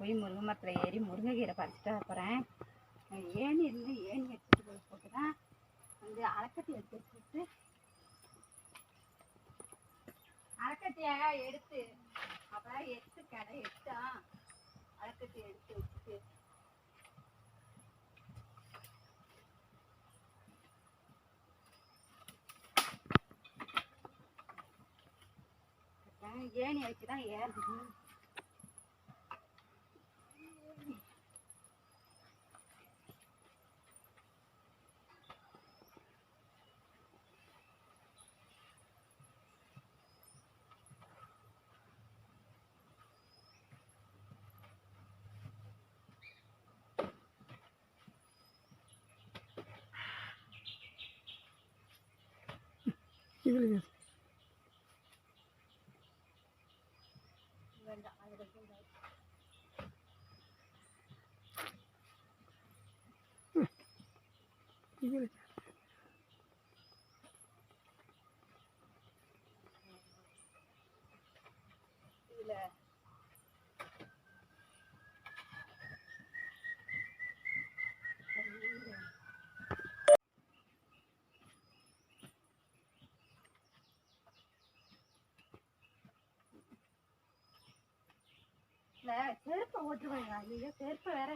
போய் முருங்கை மரத்தில் ஏறி முருங்கைக்கீரை பறிச்சுட்டு போகிறேன். ஏணி இருந்து ஏணி எடுத்துகிட்டு போய் போட்டு தான் வந்து அரைக்கட்டி எடுத்து வச்சுட்டு அரைக்கட்டியை எடுத்து அப்புறம் எடுத்தா அரைக்கட்டி எடுத்து வச்சுட்டு ஏணி வச்சு தான் ஏறுது. செருப்பை ஓட்டுவாங்க. ஐயோ செருப்பை வேற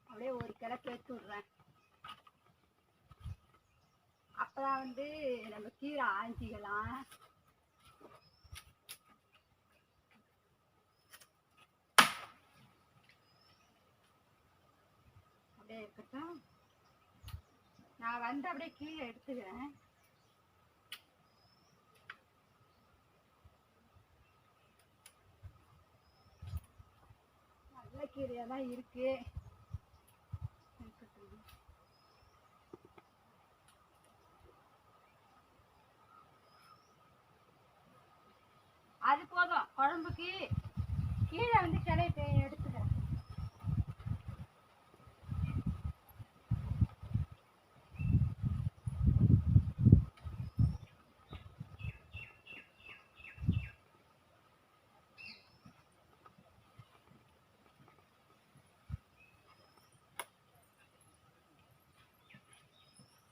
அப்படியே ஒரு கிளை கேட்டு விடுறேன். அப்பதான் வந்து நம்ம கீரை ஆஞ்சிக்கலாம். அப்படியே இருக்கட்டும். நான் வந்து அப்படியே கீரை எடுத்துக்கிறேன். நல்ல கீரையா தான் இருக்கு. அது போதும் குழம்புக்கு. கீழே வந்து கிளை எடுத்துக்கிறேன்.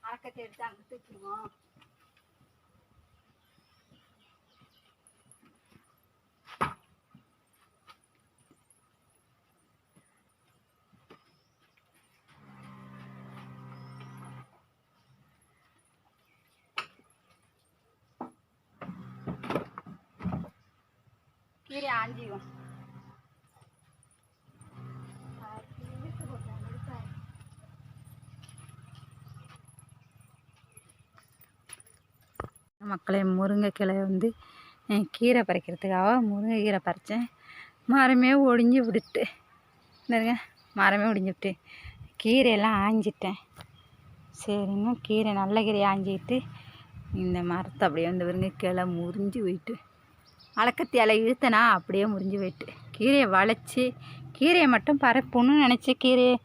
அரைக்கட்டை எடுத்து அங்கிட்டு வச்சுருவோம். கீரை ஆஞ்சிக்கும். மக்களே, முருங்கைக்கிளை வந்து கீரை பறிக்கிறதுக்காக முருங்கைக்கீரை பறித்தேன். மரமே ஒடிஞ்சு விடுட்டு இருங்க. மரமே ஒடிஞ்சு விட்டு கீரையெல்லாம் ஆஞ்சிட்டேன். சரிங்க, கீரை நல்ல கீரையை ஆஞ்சிக்கிட்டு இந்த மரத்தை அப்படியே வந்து வருங்க கிளை முறிஞ்சு போயிட்டு அலக்கத்தி இலை இழுத்தனா அப்படியே முறிஞ்சு போயிட்டு கீரையை வளைச்சி கீரையை மட்டும் பரப்பணும்னு நினச்சி கீரையை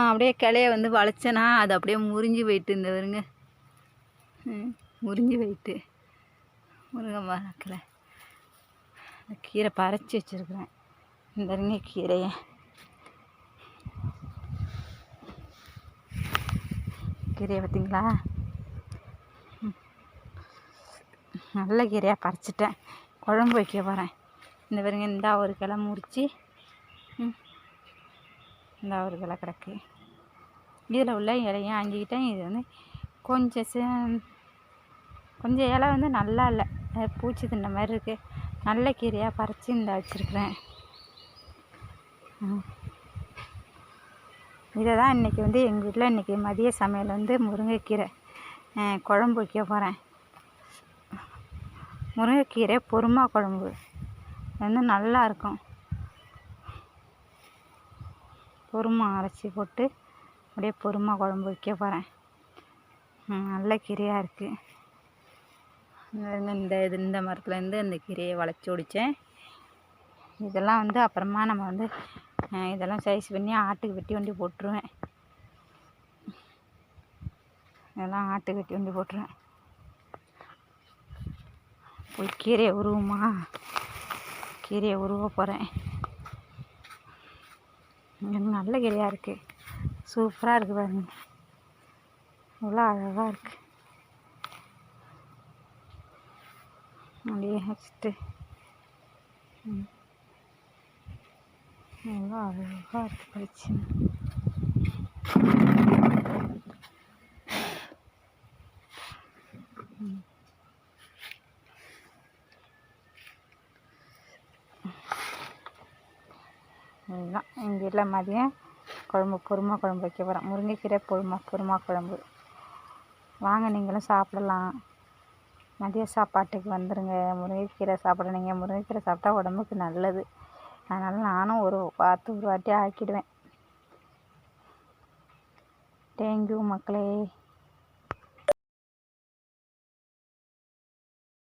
அப்படியே கிளைய வந்து வளைச்சனா அது அப்படியே முறிஞ்சு போயிட்டு இந்த வருங்க முறிஞ்சு போயிட்டு முருங்கை மரக்கில் கீரை பறித்து வச்சுருக்குறேன். இந்த வருங்க கீரையை பார்த்தீங்களா, நல்ல கீரையாக பறிச்சிட்டேன். குழம்பு வைக்க போகிறேன். இந்த பாருங்க, இந்த ஒரு கிளை முறிச்சு இந்த ஒரு கிளை கிடக்கு. இதில் உள்ள இலையும் ஆஞ்சிக்கிட்டேன். இது வந்து கொஞ்சம் இலை வந்து நல்லா இல்லை, பூச்சி தின்ன மாதிரி இருக்குது. நல்ல கீரையாக பறித்து இந்த வச்சுருக்குறேன். இதை தான் இன்றைக்கி வந்து எங்கள் வீட்டில் இன்றைக்கி மதிய சமையல் வந்து முருங்கைக்கீரை குழம்பு வைக்க போகிறேன். முருங்கைக்கீரை பொறுமா குழம்பு வந்து நல்லாயிருக்கும். பொறுமா அரைச்சி போட்டு அப்படியே பொறுமை குழம்பு வைக்க போகிறேன். நல்ல கீரையாக இருக்குது. இந்த மரத்துலேருந்து இந்த கீரையை வளைச்சி ஒடித்தேன். இதெல்லாம் வந்து அப்புறமா நம்ம வந்து இதெல்லாம் சைஸ் பண்ணி ஆட்டுக்கு வெட்டி வண்டி போட்டுருவேன். இதெல்லாம் ஆட்டுக்கு வெட்டி வண்டி போட்டுருவேன். போய் கீரையை உருவுமா, கீரையை உருவ போகிறேன். நல்ல கீரையாக இருக்குது, சூப்பராக இருக்குது பாருங்க, இவ்வளோ அழகாக இருக்குது. அப்படியே வச்சுட்டு எவ்வளோ அழகாக இருக்குது பறிச்சு. இதுதான் எங்கள் வீட்டில் மதியம் குழம்பு, குருமா குழம்பு வைக்க போகிறேன். முருங்கைக்கீரை குருமா குழம்பு. வாங்க நீங்களும் சாப்பிடலாம். மதிய சாப்பாட்டுக்கு வந்துடுங்க. முருங்கைக்கீரை சாப்பிடுனீங்க. முருங்கைக்கீரை சாப்பிட்டா உடம்புக்கு நல்லது. அதனால் நானும் ஒரு வாட்டி ஆக்கிடுவேன். தேங்க்யூ மக்களே.